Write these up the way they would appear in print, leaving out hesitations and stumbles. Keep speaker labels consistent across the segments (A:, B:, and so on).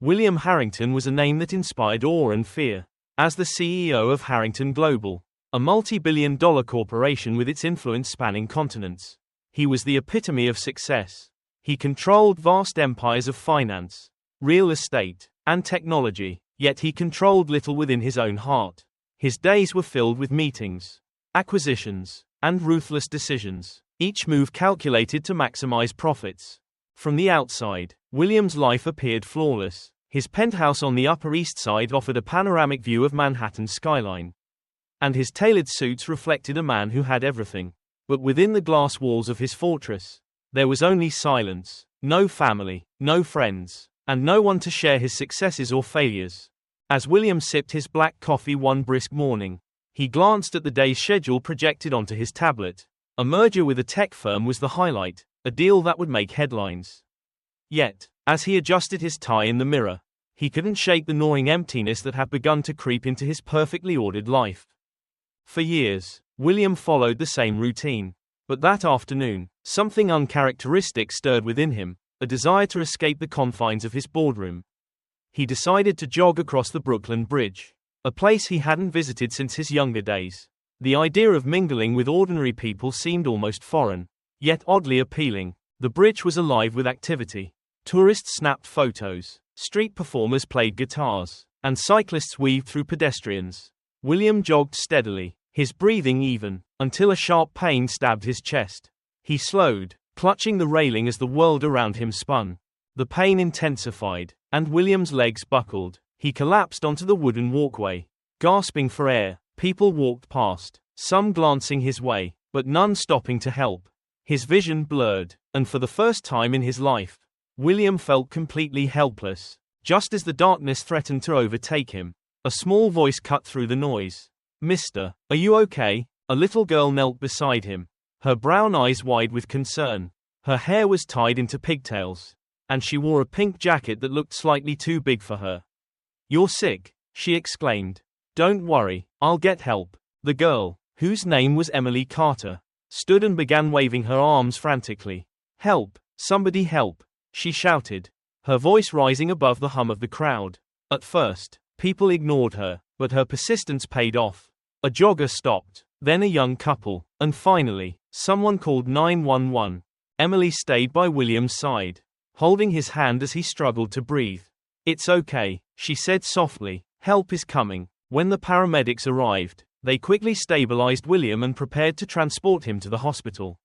A: William Harrington was a name that inspired awe and fear. As the CEO of Harrington Global, a multi-billion-dollar corporation with its influence spanning continents, he was the epitome of success. He controlled vast empires of finance, real estate, and technology, yet he controlled little within his own heart. His days were filled with meetings, acquisitions, and ruthless decisions, each move calculated to maximize profits. From the outside, William's life appeared flawless. His penthouse on the Upper East Side offered a panoramic view of Manhattan's skyline, and his tailored suits reflected a man who had everything. But within the glass walls of his fortress, there was only silence, no family, no friends, and no one to share his successes or failures. As William sipped his black coffee one brisk morning, he glanced at the day's schedule projected onto his tablet. A merger with a tech firm was the highlight, a deal that would make headlines. Yet, as he adjusted his tie in the mirror, he couldn't shake the gnawing emptiness that had begun to creep into his perfectly ordered life. For years, William followed the same routine. But that afternoon, something uncharacteristic stirred within him, a desire to escape the confines of his boardroom. He decided to jog across the Brooklyn Bridge, a place he hadn't visited since his younger days. The idea of mingling with ordinary people seemed almost foreign, yet oddly appealing. The bridge was alive with activity. Tourists snapped photos, street performers played guitars, and cyclists weaved through pedestrians. William jogged steadily, his breathing even, until a sharp pain stabbed his chest. He slowed, clutching the railing as the world around him spun. The pain intensified, and William's legs buckled. He collapsed onto the wooden walkway. Gasping for air, people walked past, some glancing his way, but none stopping to help. His vision blurred, and for the first time in his life, William felt completely helpless. Just as the darkness threatened to overtake him, a small voice cut through the noise. "Mister, are you okay?" A little girl knelt beside him, her brown eyes wide with concern. Her hair was tied into pigtails, and she wore a pink jacket that looked slightly too big for her. "You're sick," she exclaimed. "Don't worry, I'll get help." The girl, whose name was Emily Carter, stood and began waving her arms frantically. "Help, somebody help," she shouted, her voice rising above the hum of the crowd. At first, people ignored her, but her persistence paid off. A jogger stopped, then a young couple, and finally, someone called 911. Emily stayed by William's side, holding his hand as he struggled to breathe. "It's okay," she said softly, "help is coming." When the paramedics arrived, they quickly stabilized William and prepared to transport him to the hospital.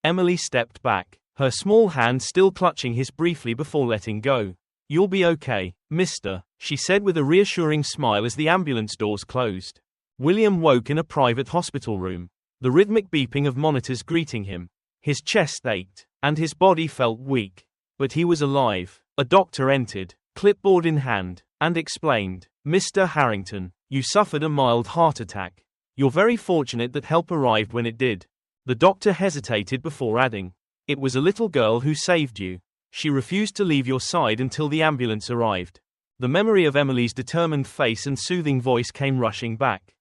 A: Emily stepped back, her small hand still clutching his briefly before letting go. "You'll be okay, mister," she said with a reassuring smile as the ambulance doors closed. William woke in a private hospital room, the rhythmic beeping of monitors greeting him. His chest ached, and his body felt weak. But he was alive. A doctor entered, clipboard in hand, and explained, "Mr. Harrington, you suffered a mild heart attack. You're very fortunate that help arrived when it did." The doctor hesitated before adding, "It was a little girl who saved you. She refused to leave your side until the ambulance arrived." The memory of Emily's determined face and soothing voice came rushing back.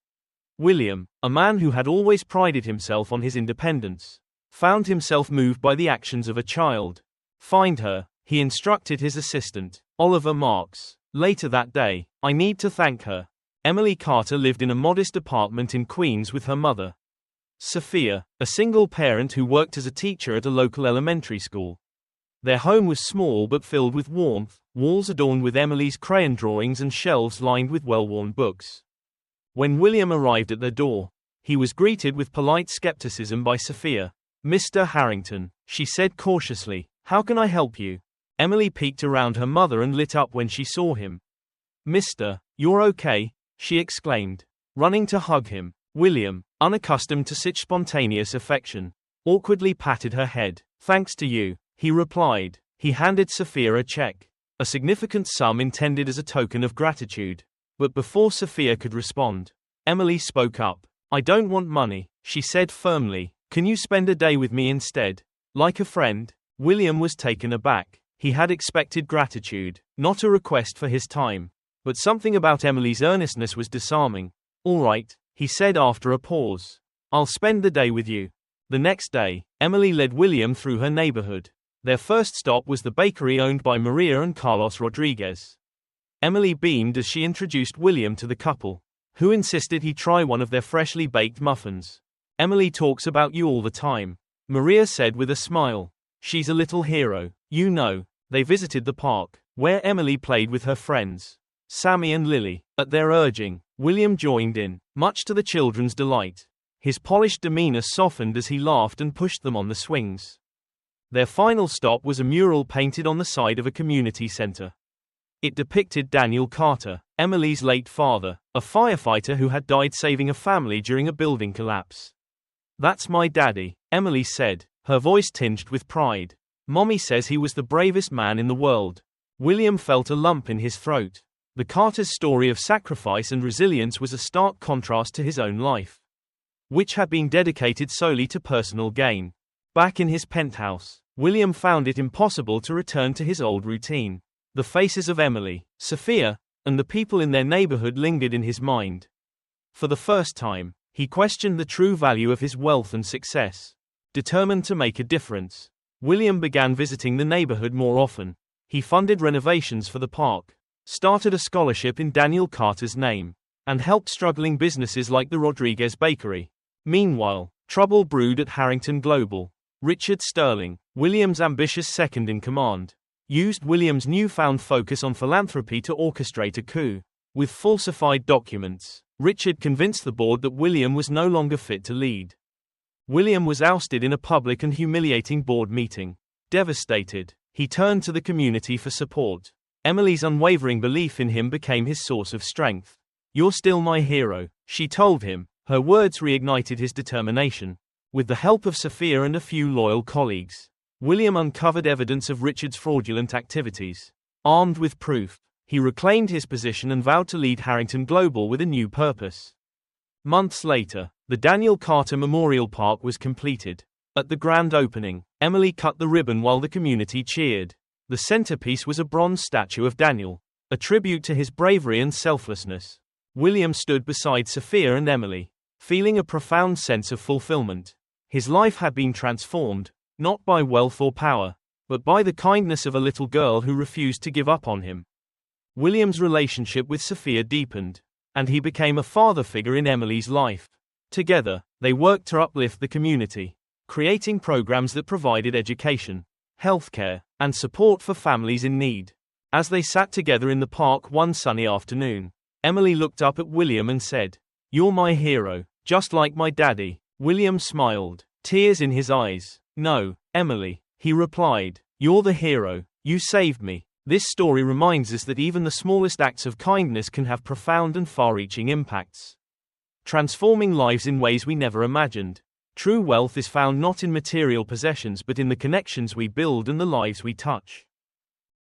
A: William, a man who had always prided himself on his independence, found himself moved by the actions of a child. "Find her," he instructed his assistant, Oliver Marks. Later that day, "I need to thank her." Emily Carter lived in a modest apartment in Queens with her mother, Sophia, a single parent who worked as a teacher at a local elementary school. Their home was small but filled with warmth, walls adorned with Emily's crayon drawings and shelves lined with well-worn books. When William arrived at their door, he was greeted with polite skepticism by Sophia. "Mr. Harrington," she said cautiously, "how can I help you?" Emily peeked around her mother and lit up when she saw him. "Mister, you're okay," she exclaimed, running to hug him. William, unaccustomed to such spontaneous affection, awkwardly patted her head. "Thanks to you," he replied. He handed Sophia a check, a significant sum intended as a token of gratitude. But before Sophia could respond, Emily spoke up. "I don't want money," she said firmly. "Can you spend a day with me instead? Like a friend?" William was taken aback. He had expected gratitude, not a request for his time. But something about Emily's earnestness was disarming. "All right," he said after a pause. "I'll spend the day with you." The next day, Emily led William through her neighborhood. Their first stop was the bakery owned by Maria and Carlos Rodriguez. Emily beamed as she introduced William to the couple, who insisted he try one of their freshly baked muffins. Emily talks about you all the time, Maria said with a smile. She's a little hero. You know, they visited the park, where Emily played with her friends, Sammy and Lily. At their urging, William joined in, much to the children's delight. His polished demeanor softened as he laughed and pushed them on the swings. Their final stop was a mural painted on the side of a community center. It depicted Daniel Carter, Emily's late father, a firefighter who had died saving a family during a building collapse. "That's my daddy," Emily said, her voice tinged with pride. "Mommy says he was the bravest man in the world." William felt a lump in his throat. The Carter's story of sacrifice and resilience was a stark contrast to his own life, which had been dedicated solely to personal gain. Back in his penthouse, William found it impossible to return to his old routine. The faces of Emily, Sophia, and the people in their neighborhood lingered in his mind. For the first time, he questioned the true value of his wealth and success. Determined to make a difference, William began visiting the neighborhood more often. He funded renovations for the park, started a scholarship in Daniel Carter's name, and helped struggling businesses like the Rodriguez Bakery. Meanwhile, trouble brewed at Harrington Global. Richard Sterling, William's ambitious second-in-command, used William's newfound focus on philanthropy to orchestrate a coup. With falsified documents, Richard convinced the board that William was no longer fit to lead. William was ousted in a public and humiliating board meeting. Devastated, he turned to the community for support. Emily's unwavering belief in him became his source of strength. "You're still my hero," she told him. Her words reignited his determination. With the help of Sophia and a few loyal colleagues, William uncovered evidence of Richard's fraudulent activities. Armed with proof, he reclaimed his position and vowed to lead Harrington Global with a new purpose. Months later, the Daniel Carter Memorial Park was completed. At the grand opening, Emily cut the ribbon while the community cheered. The centerpiece was a bronze statue of Daniel, a tribute to his bravery and selflessness. William stood beside Sophia and Emily, feeling a profound sense of fulfillment. His life had been transformed, not by wealth or power, but by the kindness of a little girl who refused to give up on him. William's relationship with Sophia deepened, and he became a father figure in Emily's life. Together, they worked to uplift the community, creating programs that provided education, healthcare, and support for families in need. As they sat together in the park one sunny afternoon, Emily looked up at William and said, "You're my hero, just like my daddy." William smiled, tears in his eyes. "No, Emily," he replied, "you're the hero. You saved me." This story reminds us that even the smallest acts of kindness can have profound and far-reaching impacts, transforming lives in ways we never imagined. True wealth is found not in material possessions but in the connections we build and the lives we touch.